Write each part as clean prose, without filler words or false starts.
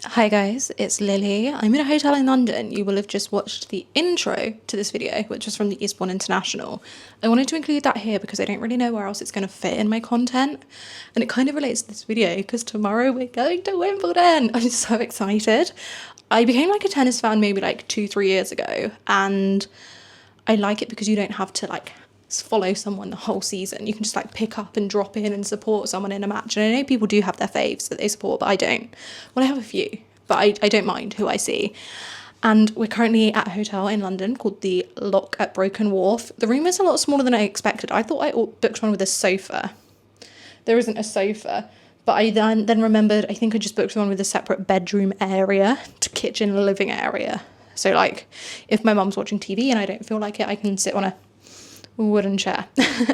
Hi guys, it's Lily. I'm in a hotel in London. You will have just watched the intro to this video, which was from the Eastbourne International. I wanted to include that here because I don't really know where else it's going to fit in my content. And it kind of relates to this video because tomorrow we're going to Wimbledon. I'm so excited. I became like a tennis fan maybe like 2-3 years ago, and I like it because you don't have to like follow someone the whole season. You can just like pick up and drop in and support someone in a match. And I know people do have their faves that they support, but I don't. Well, I have a few, but I don't mind who I see. And we're currently at a hotel in London called the Lock at Broken Wharf. The room is a lot smaller than I expected. I thought I booked one with a sofa. There isn't a sofa, but I then remembered I think I just booked one with a separate bedroom area to kitchen and living area. So like if my mum's watching TV and I don't feel like it, I can sit on a wooden chair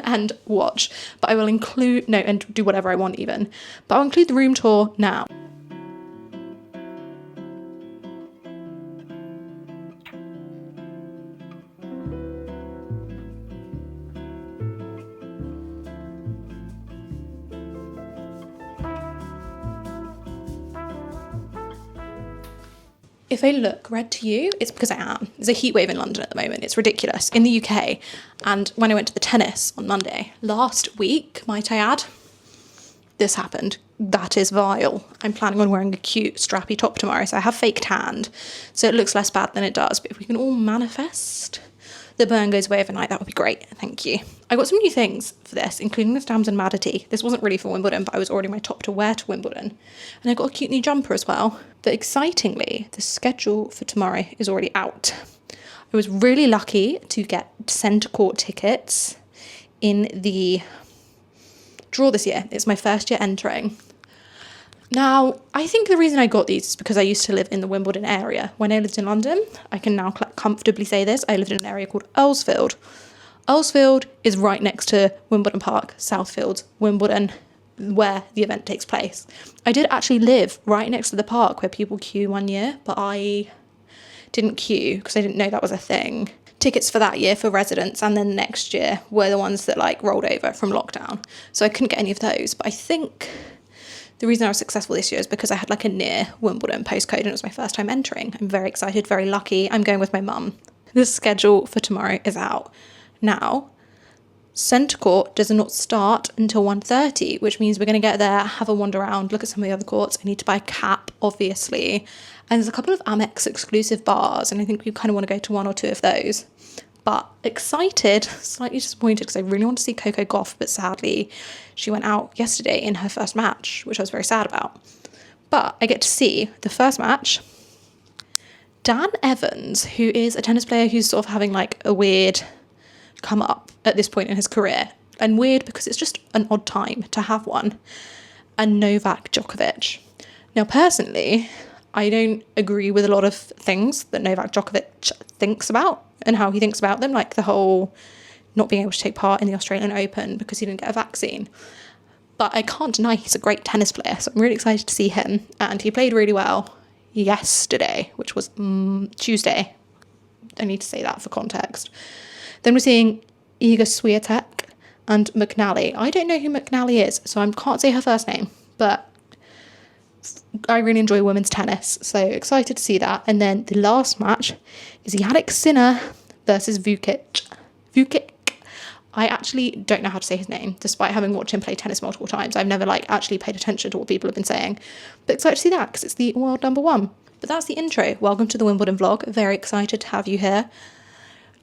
and watch. But I will include and do whatever I want even, but I'll include the room tour now. If I look red to you, it's because I am. There's a heat wave in London at the moment. It's ridiculous. In the UK, and when I went to the tennis on Monday, last week, might I add, this happened. That is vile. I'm planning on wearing a cute strappy top tomorrow, so I have fake tanned, so it looks less bad than it does. But if we can all manifest the burn goes away overnight, that would be great. Thank you. I got some new things for this, including the Stamps and Madity. This wasn't really for Wimbledon, but I was ordering my top to wear to Wimbledon. And I got a cute new jumper as well. But excitingly, the schedule for tomorrow is already out. I was really lucky to get centre court tickets in the draw this year. It's my first year entering. Now, I think the reason I got these is because I used to live in the Wimbledon area. When I lived in London, I can now comfortably say this, I lived in an area called Earlsfield. Earlsfield is right next to Wimbledon Park, Southfields, Wimbledon, where the event takes place. I did actually live right next to the park where people queue one year, but I didn't queue because I didn't know that was a thing. Tickets for that year for residents and then next year were the ones that like rolled over from lockdown. So I couldn't get any of those, but I think the reason I was successful this year is because I had like a near Wimbledon postcode and it was my first time entering. I'm very excited, very lucky. I'm going with my mum. The schedule for tomorrow is out. Now, centre court does not start until 1:30, which means we're going to get there, have a wander around, look at some of the other courts. I need to buy a cap, obviously. And there's a couple of Amex exclusive bars, and I think we kind of want to go to one or two of those. But excited, slightly disappointed because I really want to see Coco Gauff, but sadly she went out yesterday in her first match, which I was very sad about. But I get to see the first match. Dan Evans, who is a tennis player who's sort of having like a weird come up at this point in his career, and weird because it's just an odd time to have one, and Novak Djokovic. Now personally, I don't agree with a lot of things that Novak Djokovic thinks about and how he thinks about them, like the whole not being able to take part in the Australian Open because he didn't get a vaccine. But I can't deny he's a great tennis player, so I'm really excited to see him. And he played really well yesterday, which was Tuesday. I need to say that for context. Then we're seeing Iga Swiatek and McNally. I don't know who McNally is, so I can't say her first name, but I really enjoy women's tennis, so excited to see that. And then the last match is Jannik Sinner versus Vukic. I actually don't know how to say his name, despite having watched him play tennis multiple times. I've never like actually paid attention to what people have been saying. But excited to see that because it's the world number one. But that's the intro. Welcome to the Wimbledon vlog. Very excited to have you here.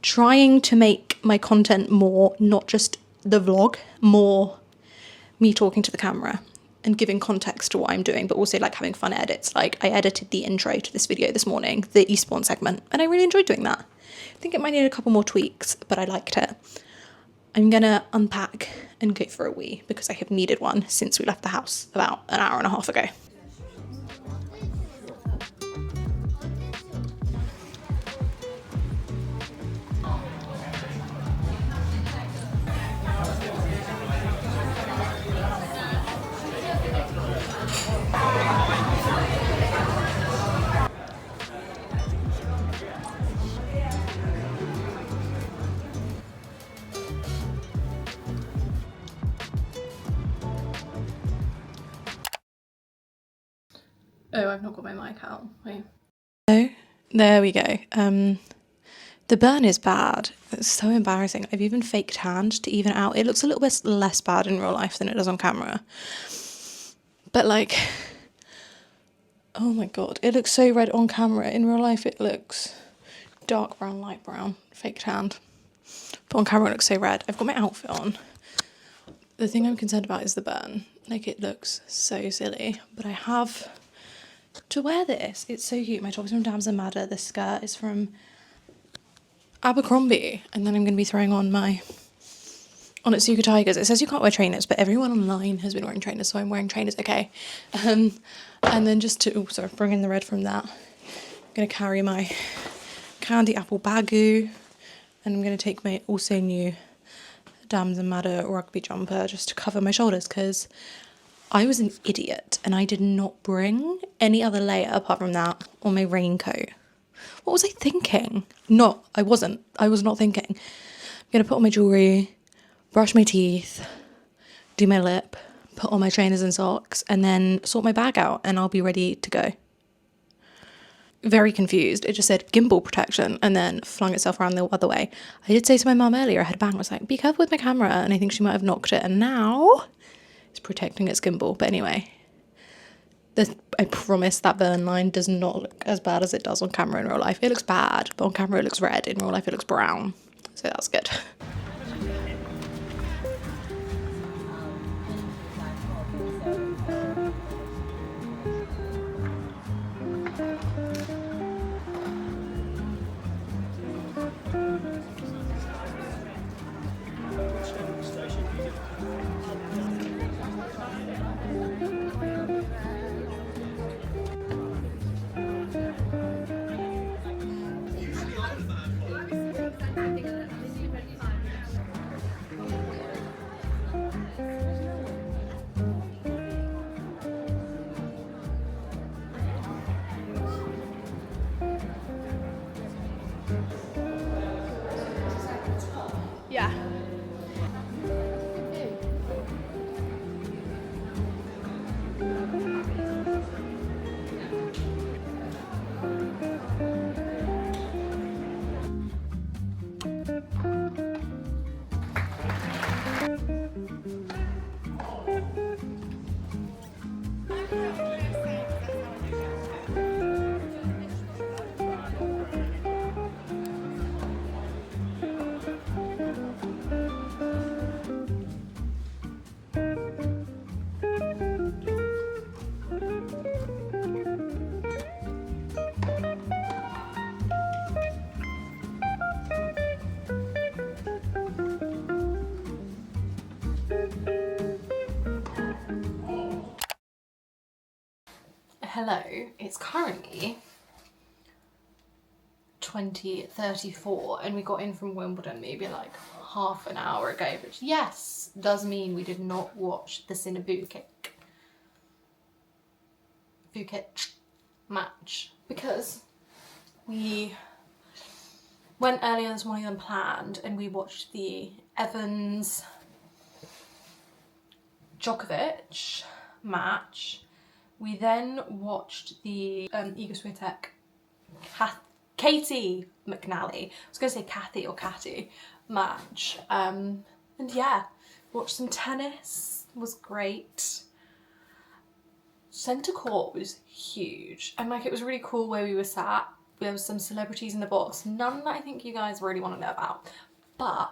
Trying to make my content more, not just the vlog, more me talking to the camera and giving context to what I'm doing, but also like having fun edits. Like I edited the intro to this video this morning, the Eastbourne segment, and I really enjoyed doing that. I think it might need a couple more tweaks, but I liked it. I'm gonna unpack and go for a wee because I have needed one since we left the house about an hour and a half ago. Oh, I've not got my mic out. Wait. Oh, there we go. The burn is bad. It's so embarrassing. I've even fake tanned to even out. It looks a little bit less bad in real life than it does on camera. But like, oh my God, it looks so red on camera. In real life, it looks dark brown, light brown, fake tanned. But on camera, it looks so red. I've got my outfit on. The thing I'm concerned about is the burn. Like, it looks so silly, but I have to wear this. It's so cute. My top is from Dams and Madder. The skirt is from Abercrombie, and then I'm going to be throwing on my Onitsuka Tigers. It says you can't wear trainers, but everyone online has been wearing trainers, so I'm wearing trainers, okay. And then just to bring in the red from that, I'm going to carry my candy apple bagu, and I'm going to take my also new Dams and Madder rugby jumper just to cover my shoulders, because I was an idiot and I did not bring any other layer apart from that or my raincoat. What was I thinking? No, I wasn't. I was not thinking. I'm going to put on my jewellery, brush my teeth, do my lip, put on my trainers and socks, and then sort my bag out and I'll be ready to go. Very confused. It just said gimbal protection and then flung itself around the other way. I did say to my mum earlier, I had a bang, I was like, be careful with my camera, and I think she might have knocked it, and now it's protecting its gimbal. But anyway, I promise that burn line does not look as bad as it does on camera in real life. It looks bad, but on camera it looks red. In real life it looks brown. So that's good. Yeah. Hello, it's currently 20:34 and we got in from Wimbledon maybe like half an hour ago, which yes, does mean we did not watch the Swiatek match because we went earlier this morning than planned and we watched the Evans Djokovic match. We then watched the Iga Swiatek, Katie McNally, I was going to say Kathy or Catty match, And yeah, watched some tennis, was great. Centre court was huge, and like it was really cool where we were sat. There was some celebrities in the box, none that I think you guys really want to know about, but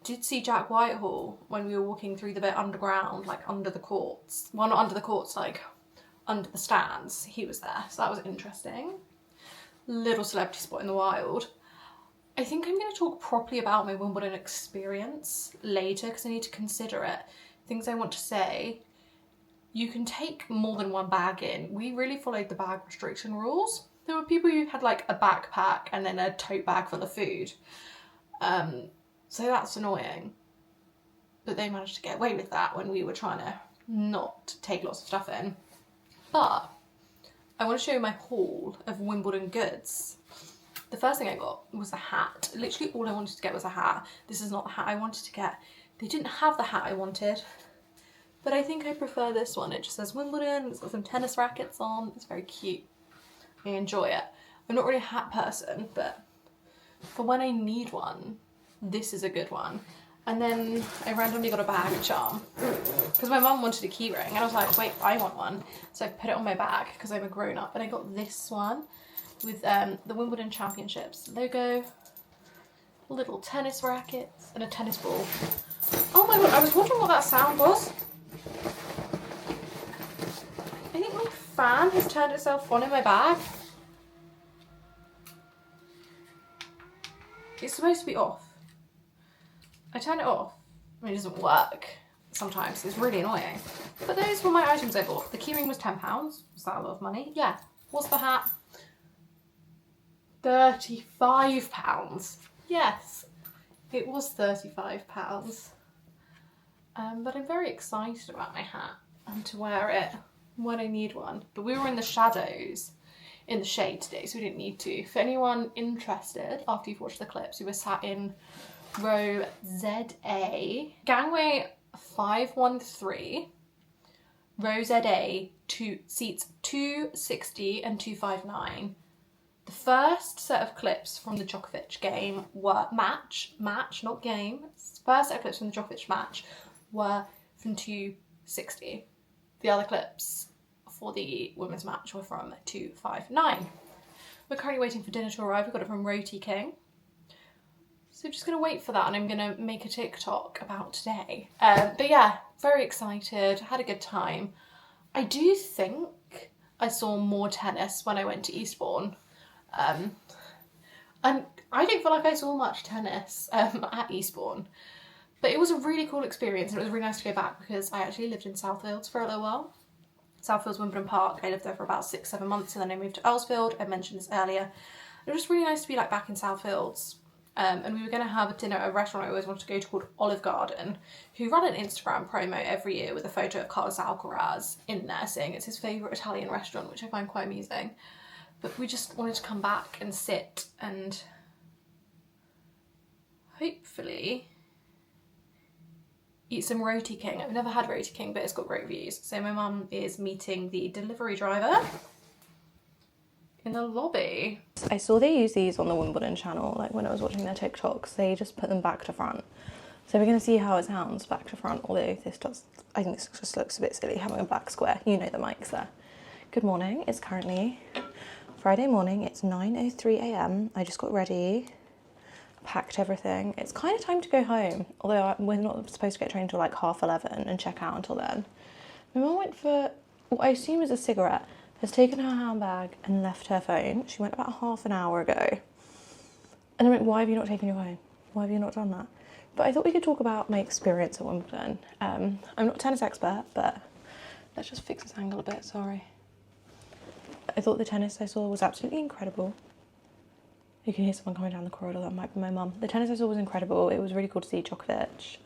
did see Jack Whitehall when we were walking through the bit underground, like under the courts. Well, not under the courts, like under the stands. He was there, so that was interesting. Little celebrity spot in the wild. I think I'm going to talk properly about my Wimbledon experience later because I need to consider it. Things I want to say. You can take more than one bag in. We really followed the bag restriction rules. There were people who had like a backpack and then a tote bag full of food. So that's annoying. But they managed to get away with that when we were trying to not take lots of stuff in. But I want to show you my haul of Wimbledon goods. The first thing I got was a hat. Literally all I wanted to get was a hat. This is not the hat I wanted to get. They didn't have the hat I wanted. But I think I prefer this one. It just says Wimbledon, it's got some tennis rackets on. It's very cute. I enjoy it. I'm not really a hat person, but for when I need one, this is a good one. And then I randomly got a bag charm because my mum wanted a key ring and I was like, wait, I want one. So I put it on my bag because I'm a grown up, and I got this one with the Wimbledon Championships logo, little tennis rackets and a tennis ball. Oh my god, I was wondering what that sound was. I think my fan has turned itself on in my bag. It's supposed to be off. I turn it off and it doesn't work sometimes. It's really annoying. But those were my items I bought. The keyring was £10. Was that a lot of money? Yeah. What's the hat? £35. Yes, it was £35. But I'm very excited about my hat and to wear it when I need one. But we were in the shadows, in the shade today, so we didn't need to. For anyone interested, after you've watched the clips, we were sat in row ZA, gangway 513, row ZA, seats 260 and 259. The first set of clips from the Djokovic game were match, not game. First set of clips from the Djokovic match were from 260. The other clips for the women's match were from 259. We're currently waiting for dinner to arrive. We got it from Roti King. So I'm just going to wait for that, and I'm going to make a TikTok about today. But yeah, very excited. Had a good time. I do think I saw more tennis when I went to Eastbourne. And I don't feel like I saw much tennis at Eastbourne. But it was a really cool experience, and it was really nice to go back because I actually lived in Southfields for a little while. Southfields, Wimbledon Park. I lived there for about 6-7 months, and then I moved to Earlsfield. I mentioned this earlier. It was really nice to be like back in Southfields. And we were going to have a dinner at a restaurant I always wanted to go to called Olive Garden, who run an Instagram promo every year with a photo of Carlos Alcaraz in there saying it's his favourite Italian restaurant, which I find quite amusing. But we just wanted to come back and sit and hopefully eat some Roti King. I've never had Roti King, but it's got great reviews. So my mum is meeting the delivery driver in the lobby. I saw they use these on the Wimbledon channel, like when I was watching their TikToks, they just put them back to front. So we're going to see how it sounds back to front, although this does, I think this just looks a bit silly having a black square. You know the mic's there. Good morning, it's currently Friday morning, it's 9:03 a.m. I just got ready, packed everything. It's kind of time to go home, although we're not supposed to get trained until like 11:30 and check out until then. My mum went for what I assume is a cigarette, has taken her handbag and left her phone. She went about half an hour ago. And I went, why have you not taken your phone? Why have you not done that? But I thought we could talk about my experience at Wimbledon. I'm not a tennis expert, but let's just fix this angle a bit, sorry. I thought the tennis I saw was absolutely incredible. You can hear someone coming down the corridor, that might be my mum. The tennis I saw was incredible. It was really cool to see Djokovic,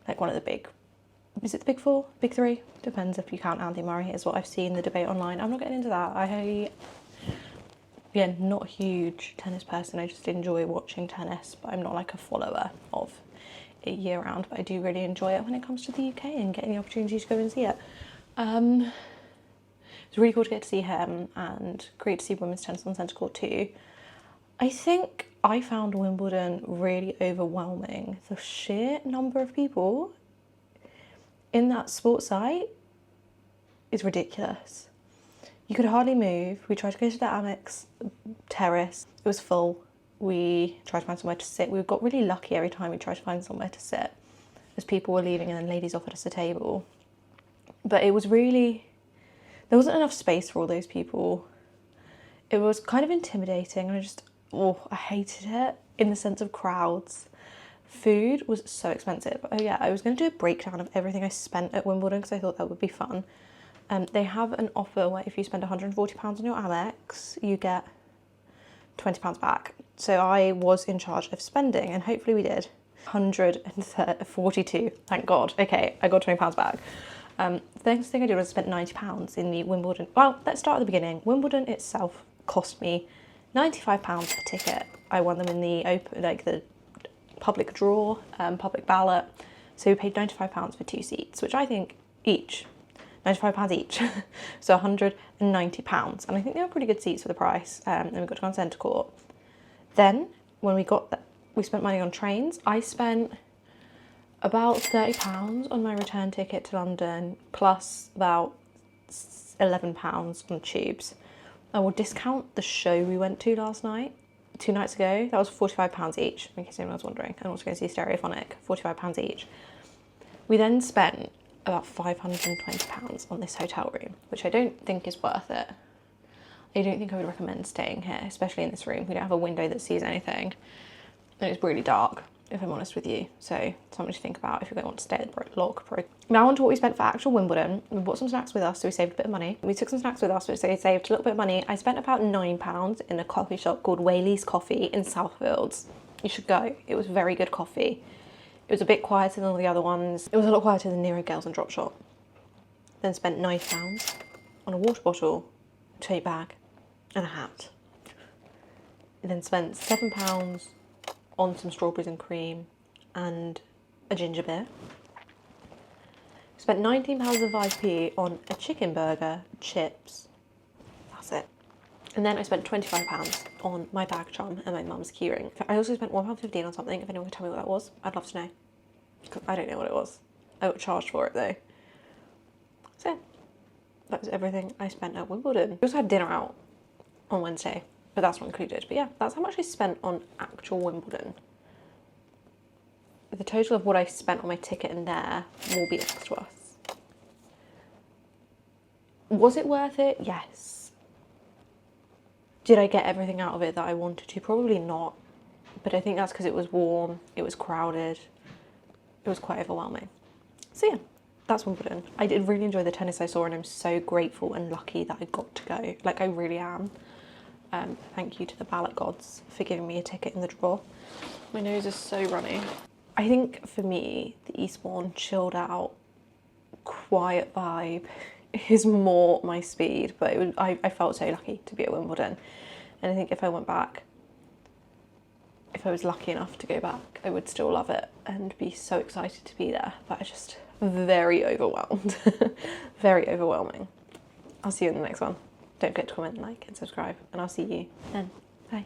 like one of the big, is it the big four? Big three? Depends if you count Andy Murray, is what I've seen the debate online. I'm not getting into that. Again, not a huge tennis person. I just enjoy watching tennis, but I'm not like a follower of it year round. But I do really enjoy it when it comes to the UK and getting the opportunity to go and see it. It's really cool to get to see him, and great to see women's tennis on centre court too. I think I found Wimbledon really overwhelming. The sheer number of people in that sports site is ridiculous. You could hardly move. We tried to go to the Amex terrace. It was full. We tried to find somewhere to sit. We got really lucky every time we tried to find somewhere to sit, as people were leaving and then ladies offered us a table. But it was really, there wasn't enough space for all those people. It was kind of intimidating, and I hated it in the sense of crowds. Food was so expensive. Oh yeah, I was going to do a breakdown of everything I spent at Wimbledon because I thought that would be fun. They have an offer where if you spend £140 on your Amex, you get £20 back. So I was in charge of spending, and hopefully we did. 142, thank God. Okay, I got £20 back. The next thing I did was spend £90 in the Wimbledon. Well, let's start at the beginning. Wimbledon itself cost me £95 a ticket. I won them in the public draw, public ballot. So we paid £95 for 2 seats, which I think each, £95 each, so £190. And I think they were pretty good seats for the price. And we got to go on centre court. Then when we got there, we spent money on trains. I spent about £30 on my return ticket to London, plus about £11 on tubes. I will discount the show we went to last night, 2 nights ago. That was £45 each, in case anyone was wondering. And also going to see Stereophonic, £45 each. We then spent about £520 on this hotel room, which I don't think is worth it. I don't think I would recommend staying here, especially in this room. We don't have a window that sees anything. And it's really dark, if I'm honest with you. So something to think about if you're going to want to stay at the Lock Pro. Now on to what we spent for actual Wimbledon. We bought some snacks with us, so we saved a bit of money. We took some snacks with us, so we saved a little bit of money. I spent about £9 in a coffee shop called Whaley's Coffee in Southfields. You should go. It was very good coffee. It was a bit quieter than all the other ones. It was a lot quieter than Nero Girls and Drop Shop. Then spent £9 on a water bottle, tote bag, and a hat. And then spent £7 on some strawberries and cream and a ginger beer. Spent £19 of 5p on a chicken burger, chips. That's it. And then I spent £25 on my bag charm and my mum's keyring. I also spent £1.50 on something. If anyone can tell me what that was, I'd love to know. Because I don't know what it was. I got charged for it though. So that was everything I spent at Wimbledon. We also had dinner out on Wednesday, but that's not included. But yeah, that's how much I spent on actual Wimbledon. The total of what I spent on my ticket in there will be next to us. Was it worth it? Yes. Did I get everything out of it that I wanted to? Probably not. But I think that's because it was warm, it was crowded, it was quite overwhelming. So yeah, that's Wimbledon. I did really enjoy the tennis I saw, and I'm so grateful and lucky that I got to go. Like, I really am. Thank you to the ballot gods for giving me a ticket in the draw. My nose is so runny. I think for me, the Eastbourne chilled out, quiet vibe is more my speed, but I felt so lucky to be at Wimbledon. And I think if I went back, if I was lucky enough to go back, I would still love it and be so excited to be there. But I just very overwhelmed, very overwhelming. I'll see you in the next one. Don't forget to comment, like and subscribe, and I'll see you then. Bye.